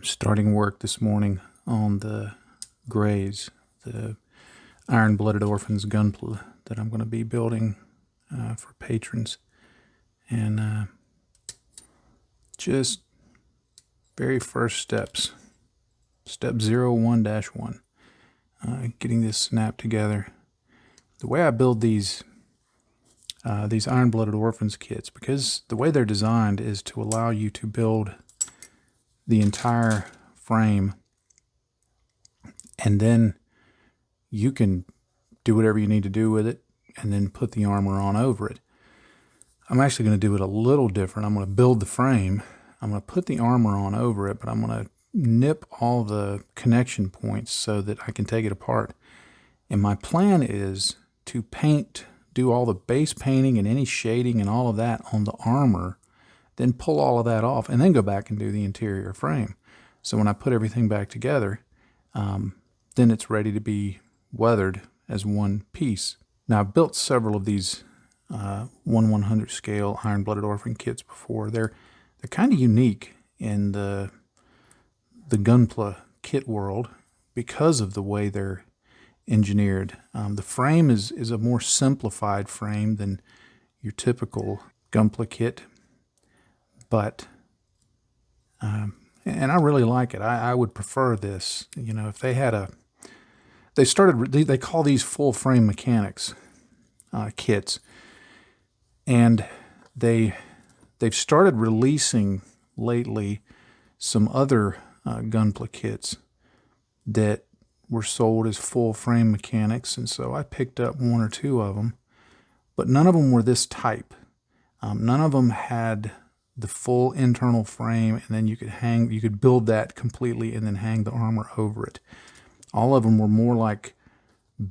Starting work this morning on the Grays, the iron-blooded orphans gunpla that I'm going to be building for patrons. And just very first steps. Step 01-1. Getting this snap together. The way I build these iron-blooded orphans kits, because the way they're designed is to allow you to build the entire frame, and then you can do whatever you need to do with it and then put the armor on over it. I'm actually going to do it a little different. I'm going to build the frame, I'm going to put the armor on over it, but I'm going to nip all the connection points so that I can take it apart. And my plan is to do all the base painting and any shading and all of that on the armor, then pull all of that off, and then go back and do the interior frame. So when I put everything back together, then it's ready to be weathered as one piece. Now, I've built several of these 1/100 scale iron-blooded orphan kits before. They're kind of unique in the gunpla kit world because of the way they're engineered. The frame is a more simplified frame than your typical gunpla kit. But, and I really like it. I would prefer this. You know, if they had they call these full frame mechanics kits, and they've started releasing lately some other gunpla kits that were sold as full frame mechanics, and so I picked up one or two of them, but none of them were this type. None of them had the full internal frame, and then you could build that completely and then hang the armor over it. All of them were more like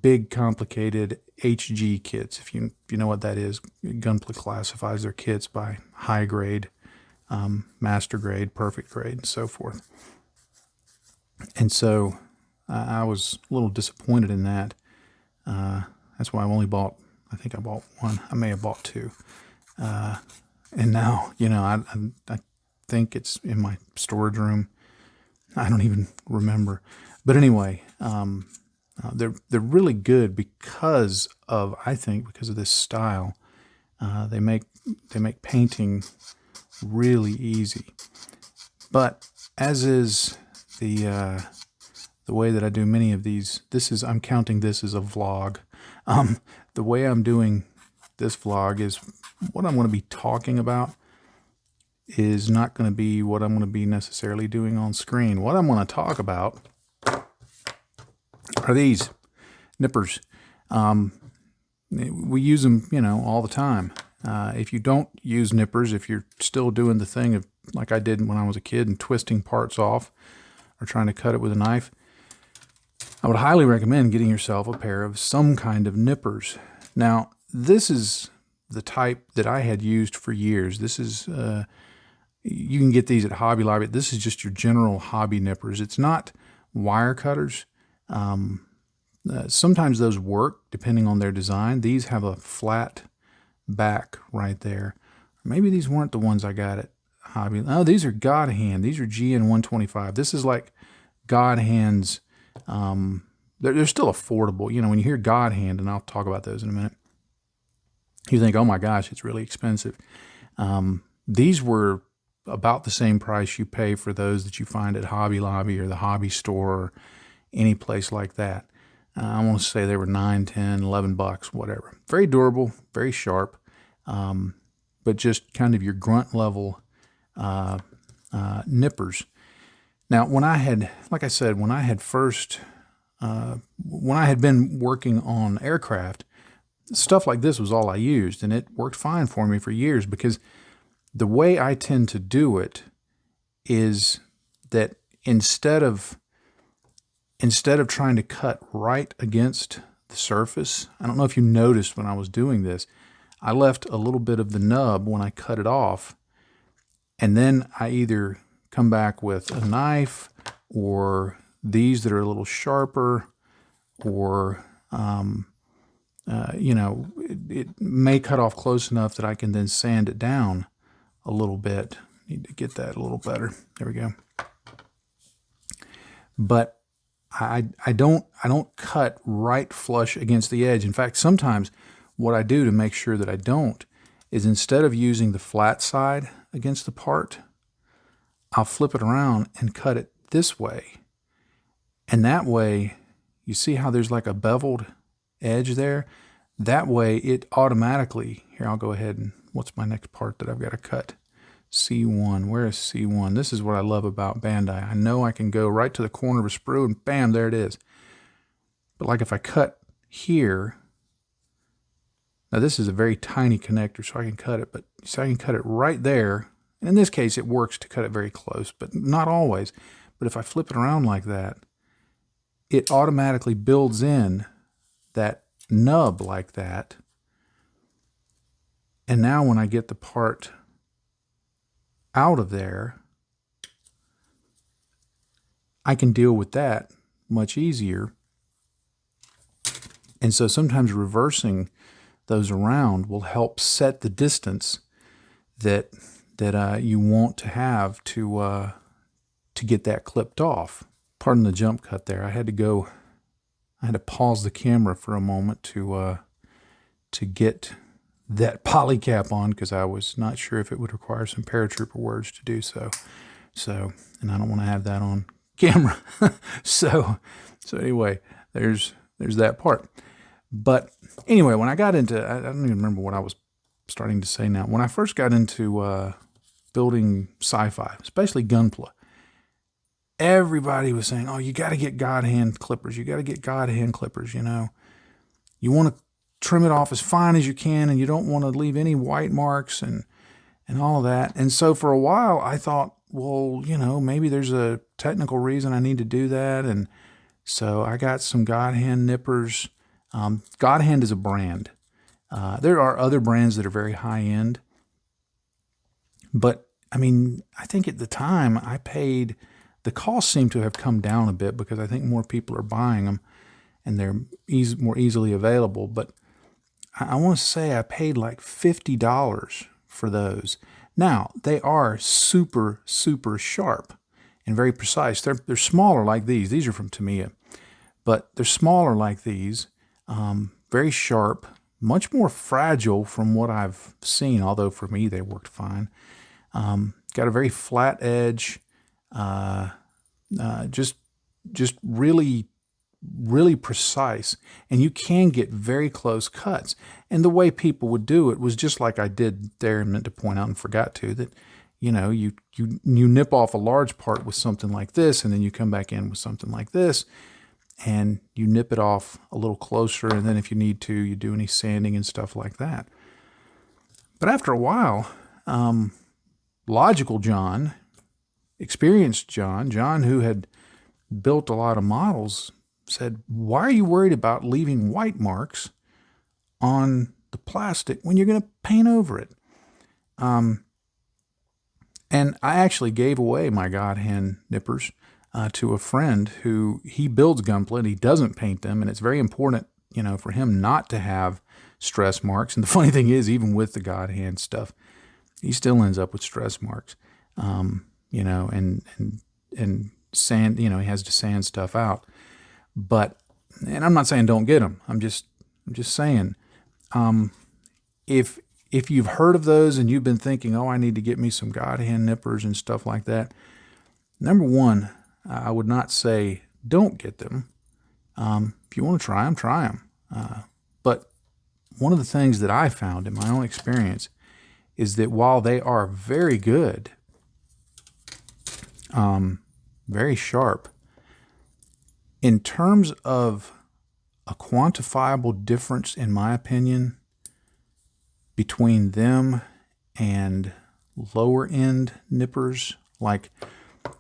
big, complicated HG kits. If you know what that is, Gunpla classifies their kits by high grade, master grade, perfect grade, and so forth. And so I was a little disappointed in that. That's why I think I bought one. I may have bought two. And now, you know, I think it's in my storage room. I don't even remember. But anyway, they're really good because of this style. They make painting really easy. But as is the way that I do many of these, I'm counting this as a vlog. The way I'm doing this vlog is what I'm going to be talking about is not going to be what I'm going to be necessarily doing on screen. What I'm going to talk about are these nippers. We use them, you know, all the time. If you don't use nippers, if you're still doing the thing of like I did when I was a kid and twisting parts off or trying to cut it with a knife, I would highly recommend getting yourself a pair of some kind of nippers. Now, this is the type that I had used for years. This is, you can get these at Hobby Lobby. This is just your general hobby nippers. It's not wire cutters. Sometimes those work depending on their design. These have a flat back right there. Maybe these weren't the ones I got at Hobby. Oh, these are Godhand. These are GN 125. This is like Godhand's. They're still affordable. You know, when you hear Godhand, and I'll talk about those in a minute, you think, oh my gosh, it's really expensive. These were about the same price you pay for those that you find at Hobby Lobby or the hobby store or any place like that. I want to say they were $9, $10, $11, whatever. Very durable, very sharp, but just kind of your grunt level nippers. Now, when I had been working on aircraft, stuff like this was all I used, and it worked fine for me for years, because the way I tend to do it is that instead of trying to cut right against the surface, I don't know if you noticed when I was doing this, I left a little bit of the nub when I cut it off, and then I either come back with a knife or these that are a little sharper, or you know, it may cut off close enough that I can then sand it down a little bit. Need to get that a little better. There we go. but I don't cut right flush against the edge. In fact, sometimes what I do to make sure that I don't is instead of using the flat side against the part, I'll flip it around and cut it this way. And that way, you see how there's like a beveled edge there? That way it automatically, here I'll go ahead and, what's my next part that I've got to cut? C1, where is C1? This is what I love about Bandai. I know I can go right to the corner of a sprue and bam, there it is. But like if I cut here, now this is a very tiny connector so I can cut it, but so I can cut it right there. And in this case, it works to cut it very close, but not always. But if I flip it around like that, it automatically builds in that nub like that. And now when I get the part out of there, I can deal with that much easier. And so sometimes reversing those around will help set the distance that you want to have to get that clipped off. Pardon the jump cut there. I had to pause the camera for a moment to get that poly cap on because I was not sure if it would require some paratrooper words to do so. And I don't want to have that on camera. so anyway, there's that part. But anyway, when I got into, I don't even remember what I was starting to say now. When I first got into building sci-fi, especially Gunpla, everybody was saying, oh, you got to get Godhand clippers. You got to get Godhand clippers, you know. You want to trim it off as fine as you can, and you don't want to leave any white marks and all of that. And so for a while, I thought, well, you know, maybe there's a technical reason I need to do that. And so I got some Godhand nippers. Godhand is a brand. There are other brands that are very high-end. But, I mean, I think at the time I paid, the cost seemed to have come down a bit because I think more people are buying them and they're more easily available. But I want to say I paid like $50 for those. Now, they are super, super sharp and very precise. They're smaller like these. These are from Tamiya. But they're smaller like these, very sharp, much more fragile from what I've seen, although for me they worked fine. Got a very flat edge, just really, really precise. And you can get very close cuts. And the way people would do it was just like I did there and meant to point out and forgot to, that, you know, you nip off a large part with something like this, and then you come back in with something like this, and you nip it off a little closer, and then if you need to, you do any sanding and stuff like that. But after a while, logical John, experienced John who had built a lot of models, said, why are you worried about leaving white marks on the plastic when you're going to paint over it? And I actually gave away my Godhand nippers to a friend who, he builds Gunpla and he doesn't paint them, and it's very important, you know, for him not to have stress marks. And the funny thing is, even with the Godhand stuff, he still ends up with stress marks, you know, and sand, you know, he has to sand stuff out. But, and I'm not saying don't get them. I'm just saying, if you've heard of those and you've been thinking, oh, I need to get me some Godhand nippers and stuff like that, number one, I would not say don't get them. If you want to try them, try them. But one of the things that I found in my own experience is that while they are very good, very sharp, in terms of a quantifiable difference, in my opinion, between them and lower end nippers, like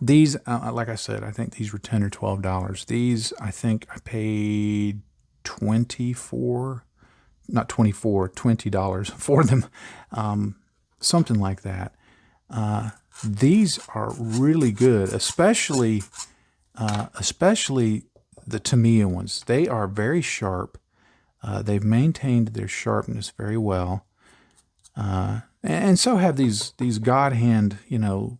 these, like I said, I think these were $10 or $12. These, I think I paid $20 for them, something like that. These are really good, especially the Tamiya ones. They are very sharp. They've maintained their sharpness very well. And so have these Godhand, you know,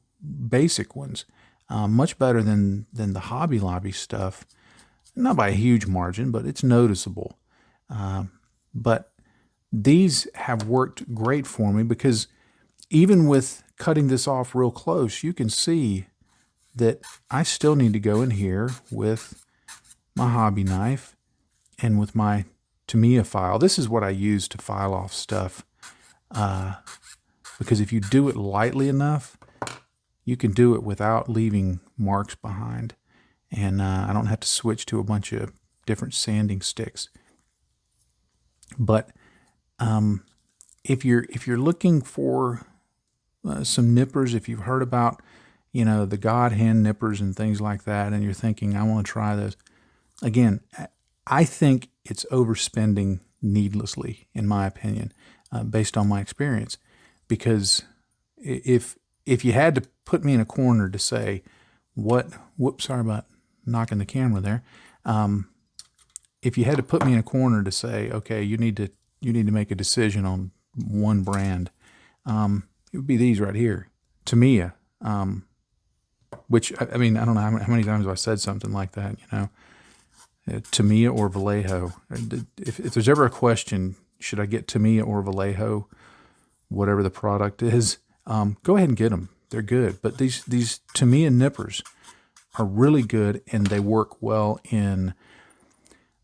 basic ones. much better than the Hobby Lobby stuff. Not by a huge margin, but it's noticeable. But these have worked great for me because even with cutting this off real close, you can see that I still need to go in here with my hobby knife and with my Tamiya file. This is what I use to file off stuff, because if you do it lightly enough, you can do it without leaving marks behind. And I don't have to switch to a bunch of different sanding sticks. But if you're looking for some nippers, if you've heard about, the Godhand nippers and things like that, and you're thinking, I want to try those, again, I think it's overspending needlessly, in my opinion, based on my experience. Because if you had to put me in a corner to say, sorry about knocking the camera there. If you had to put me in a corner to say, okay, you need to make a decision on one brand, it would be these right here, Tamiya. Which, I mean, I don't know how many times have I said something like that, Tamiya or Vallejo. If there's ever a question, should I get Tamiya or Vallejo, whatever the product is, go ahead and get them. They're good. But these Tamiya nippers are really good, and they work well in...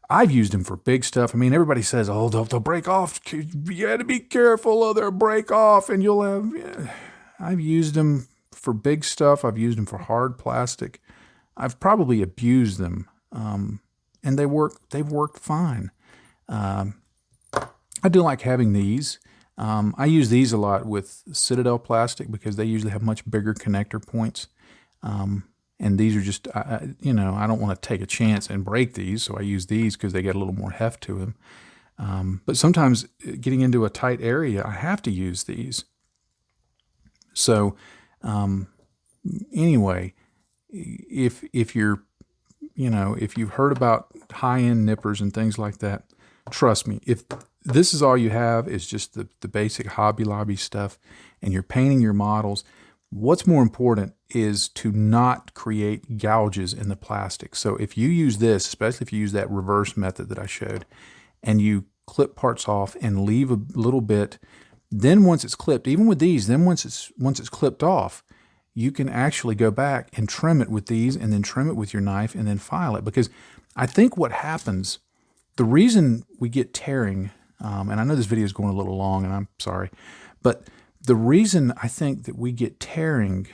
I've used them for big stuff. I mean, everybody says, oh, they'll break off. You got to be careful, or they'll break off, and you'll have... Yeah. I've used them for big stuff. I've used them for hard plastic. I've probably abused them, and they've worked fine. I do like having these. I use these a lot with Citadel plastic because they usually have much bigger connector points. And these are just, I don't want to take a chance and break these, so I use these because they get a little more heft to them. But sometimes getting into a tight area, I have to use these. So anyway, if you're, if you've heard about high-end nippers and things like that, trust me, if this is all you have is just the basic Hobby Lobby stuff and you're painting your models, what's more important is to not create gouges in the plastic. So if you use this, especially if you use that reverse method that I showed, and you clip parts off and leave a little bit, then once it's clipped, even with these, then once it's clipped off, you can actually go back and trim it with these and then trim it with your knife and then file it. Because I think what happens, the reason we get tearing, and I know this video is going a little long and I'm sorry, but the reason I think that we get tearing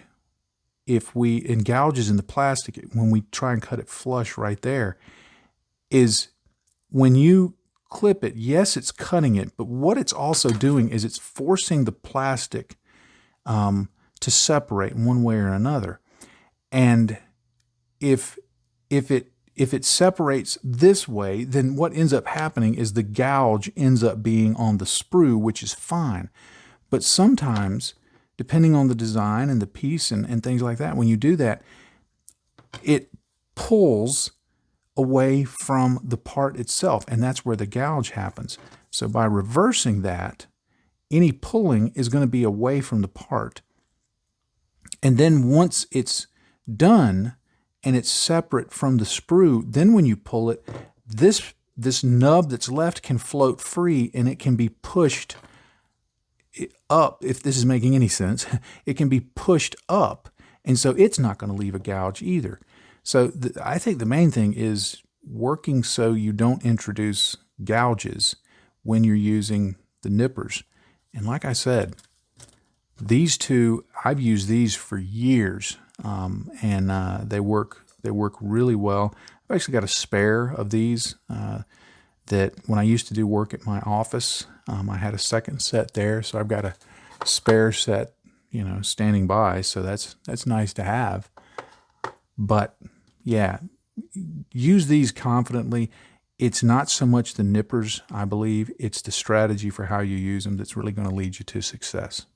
in gouges in the plastic when we try and cut it flush right there is when you clip it, yes, it's cutting it, but what it's also doing is it's forcing the plastic to separate one way or another. And if it separates this way, then what ends up happening is the gouge ends up being on the sprue, which is fine. But sometimes, depending on the design and the piece and things like that, when you do that, it pulls away from the part itself, and that's where the gouge happens. So by reversing that, any pulling is going to be away from the part. And then once it's done and it's separate from the sprue, then when you pull it, this nub that's left can float free and it can be pushed up. If this is making any sense, it can be pushed up, and so it's not going to leave a gouge either. So I think the main thing is working so you don't introduce gouges when you're using the nippers. And like I said, these two, I've used these for years, and they work really well. I've actually got a spare of these that when I used to do work at my office, I had a second set there, so I've got a spare set, standing by. So that's nice to have. But yeah, use these confidently. It's not so much the nippers, I believe. It's the strategy for how you use them that's really going to lead you to success.